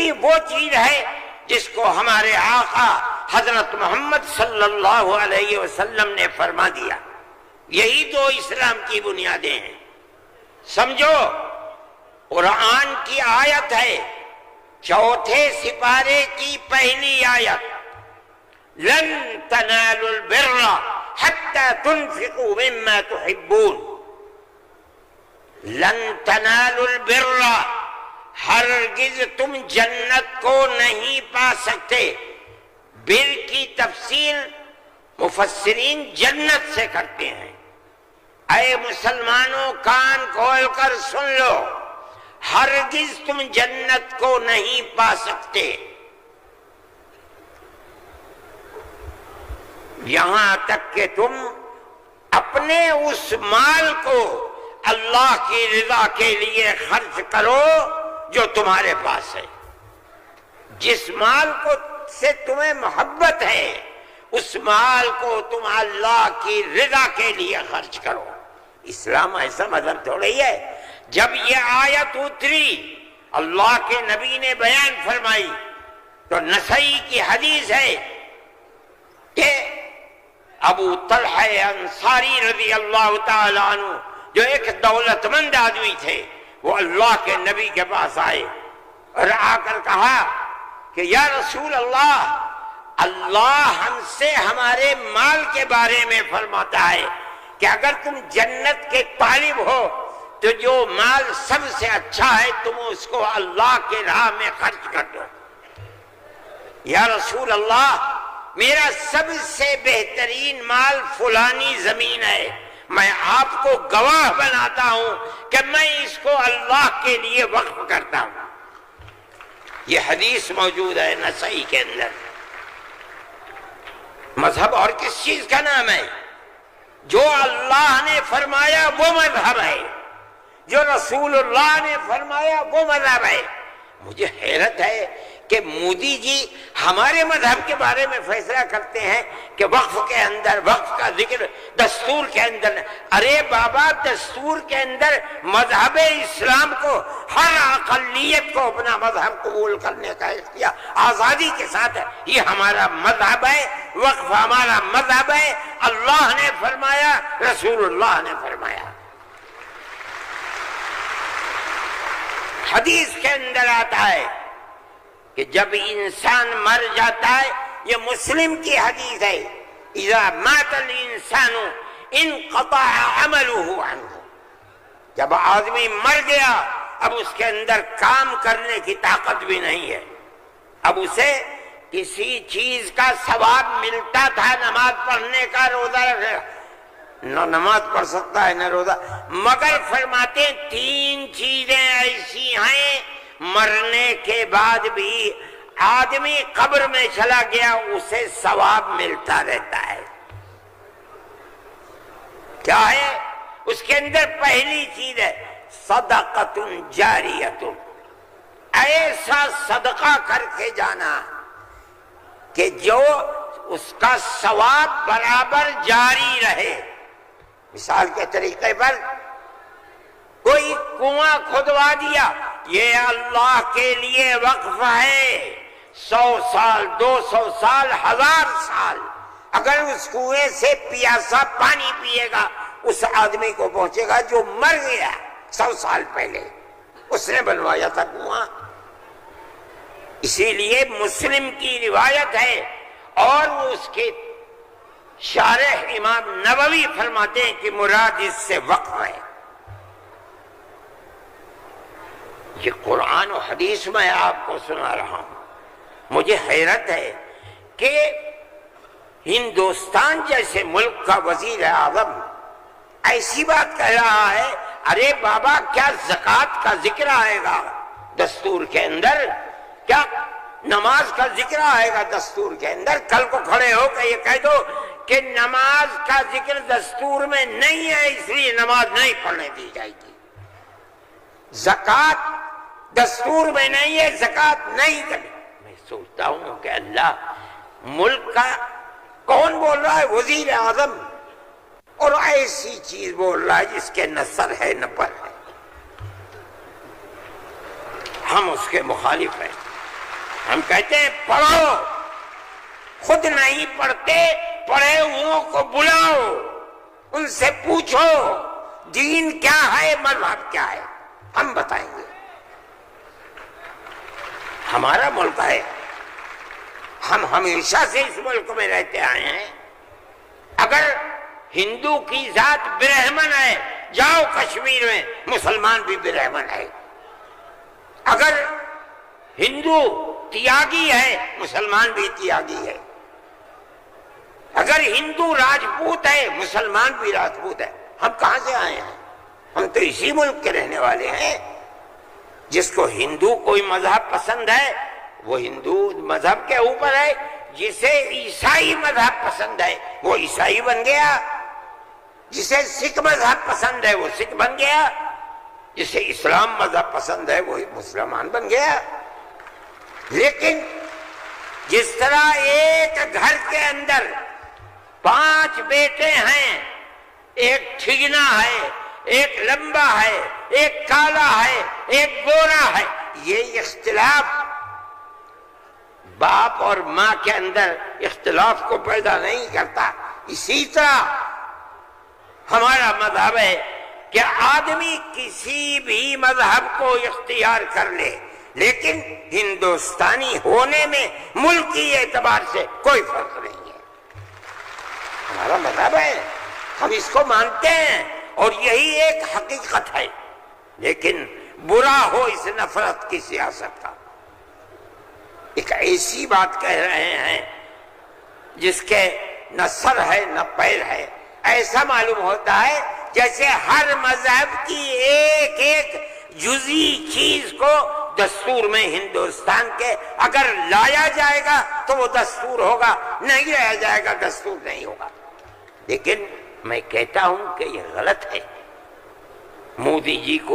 یہی وہ چیز ہے جس کو ہمارے آقا حضرت محمد صلی اللہ علیہ وسلم نے فرما دیا. یہی تو اسلام کی بنیادیں ہیں. سمجھو، قرآن کی آیت ہے 4 سپارے کی پہلی آیت، لن تنالوا البر حتى تنفقوا مما تحبون. لن تنالوا البر، ہرگز تم جنت کو نہیں پا سکتے. بر کی تفسیر مفسرین جنت سے کرتے ہیں. اے مسلمانوں کان کھول کر سن لو، ہرگز تم جنت کو نہیں پا سکتے یہاں تک کہ تم اپنے اس مال کو اللہ کی رضا کے لیے خرچ کرو جو تمہارے پاس ہے. جس مال کو سے تمہیں محبت ہے اس مال کو تم اللہ کی رضا کے لیے خرچ کرو. اسلام ایسا مذہب تھوڑی ہے. جب یہ آیت اتری اللہ کے نبی نے بیان فرمائی تو نسائی کی حدیث ہے کہ ابو طلحہ انصاری رضی اللہ تعالی عنہ جو ایک دولت مند آدمی تھے، وہ اللہ کے نبی کے پاس آئے اور آ کر کہا کہ یا رسول اللہ، اللہ ہم سے ہمارے مال کے بارے میں فرماتا ہے کہ اگر تم جنت کے طالب ہو تو جو مال سب سے اچھا ہے تم اس کو اللہ کے راہ میں خرچ کر دو. یا رسول اللہ، میرا سب سے بہترین مال فلانی زمین ہے، میں آپ کو گواہ بناتا ہوں کہ میں اس کو اللہ کے لیے وقف کرتا ہوں. یہ حدیث موجود ہے نسائی کے اندر. مذہب اور کس چیز کا نام ہے؟ جو اللہ نے فرمایا وہ مذہب ہے، جو رسول اللہ نے فرمایا وہ مذہب ہے. مجھے حیرت ہے کہ مودی جی ہمارے مذہب کے بارے میں فیصلہ کرتے ہیں کہ وقف کے اندر وقف کا ذکر دستور کے اندر. ارے بابا، دستور کے اندر مذہب اسلام کو ہر اقلیت کو اپنا مذہب قبول کرنے کا اختیار آزادی کے ساتھ ہے. یہ ہمارا مذہب ہے، وقف ہمارا مذہب ہے. اللہ نے فرمایا، رسول اللہ نے فرمایا. حدیث کے اندر آتا ہے کہ جب انسان مر جاتا ہے، یہ مسلم کی حدیث ہے، اذا مات الانسان انقطع عمله عنه. جب آدمی مر گیا اب اس کے اندر کام کرنے کی طاقت بھی نہیں ہے. اب اسے کسی چیز کا ثواب ملتا تھا، نماز پڑھنے کا، روزہ رکھنے، نہ نماز پڑھ سکتا ہے نہ روزہ. مگر فرماتے ہیں 3 چیزیں ایسی ہیں مرنے کے بعد بھی آدمی قبر میں چلا گیا اسے ثواب ملتا رہتا ہے. کیا ہے اس کے اندر؟ پہلی چیز ہے صدقۃ جاریۃ، ایسا صدقہ کر کے جانا کہ جو اس کا ثواب برابر جاری رہے. مثال کے طریقے پر کوئی کنواں کھدوا دیا، یہ اللہ کے لیے وقف ہے. 100 سال، 200 سال، 1000 سال اگر اس کنویں سے پیاسا پانی پیے گا اس آدمی کو پہنچے گا جو مر گیا 100 سال پہلے، اس نے بنوایا تھا کنواں. اسی لیے مسلم کی روایت ہے اور اس کے شارح امام نووی فرماتے ہیں کہ مراد اس سے وقف ہے. یہ قرآن و حدیث میں آپ کو سنا رہا ہوں. مجھے حیرت ہے کہ ہندوستان جیسے ملک کا وزیر اعظم ایسی بات کہہ رہا ہے. ارے بابا، کیا زکوٰۃ کا ذکر آئے گا دستور کے اندر؟ کیا نماز کا ذکر آئے گا دستور کے اندر؟ کل کو کھڑے ہو کہ یہ کہہ دو کہ نماز کا ذکر دستور میں نہیں ہے اس لیے نماز نہیں پڑھنے دی جائے گی. زکوٰۃ دستور میں نہیں ہے، زکوٰۃ نہیں کرنی. میں سوچتا ہوں کہ اللہ، ملک کا کون بول رہا ہے؟ وزیر اعظم، اور ایسی چیز بول رہا ہے جس کے نہ سر ہے نہ پر ہے. ہم اس کے مخالف ہیں. ہم کہتے ہیں پڑھو، خود نہیں پڑھتے، پڑھے ہوئوں کو بلاؤ، ان سے پوچھو دین کیا ہے، مذہب کیا ہے، ہم بتائیں گے۔ ہمارا ملک ہے، ہم ہمیشہ سے اس ملک میں رہتے آئے ہیں۔ اگر ہندو کی ذات برہمن ہے، جاؤ کشمیر میں مسلمان بھی برہمن ہے۔ اگر ہندو تیاگی ہے، مسلمان بھی تیاگی ہے۔ اگر ہندو راجپوت ہے، مسلمان بھی راجپوت ہے۔ ہم کہاں سے آئے ہیں؟ ہم تو اسی ملک کے رہنے والے ہیں۔ جس کو ہندو کوئی مذہب پسند ہے وہ ہندو مذہب کے اوپر ہے، جسے عیسائی مذہب پسند ہے وہ عیسائی بن گیا، جسے سکھ مذہب پسند ہے وہ سکھ بن گیا، جسے اسلام مذہب پسند ہے وہ مسلمان بن گیا۔ لیکن جس طرح ایک گھر کے اندر 5 بیٹے ہیں، ایک ٹھگنا ہے، ایک لمبا ہے، ایک کالا ہے، ایک گورا ہے، یہ اختلاف باپ اور ماں کے اندر اختلاف کو پیدا نہیں کرتا۔ اسی طرح ہمارا مذہب ہے کہ آدمی کسی بھی مذہب کو اختیار کر لے، لیکن ہندوستانی ہونے میں ملکی اعتبار سے کوئی فرق نہیں ہے۔ ہمارا مذہب ہے، ہم اس کو مانتے ہیں اور یہی ایک حقیقت ہے۔ لیکن برا ہو اس نفرت کی سیاست کا۔ ایک ایسی بات کہہ رہے ہیں جس کے نہ سر ہے نہ پیر ہے، ایسا معلوم ہوتا ہے جیسے ہر مذہب کی ایک ایک جزئی چیز کو دستور میں ہندوستان کے اگر لایا جائے گا تو وہ دستور ہوگا، نہیں لایا جائے گا دستور نہیں ہوگا۔ لیکن میں کہتا ہوں کہ یہ غلط ہے۔ مودی جی کو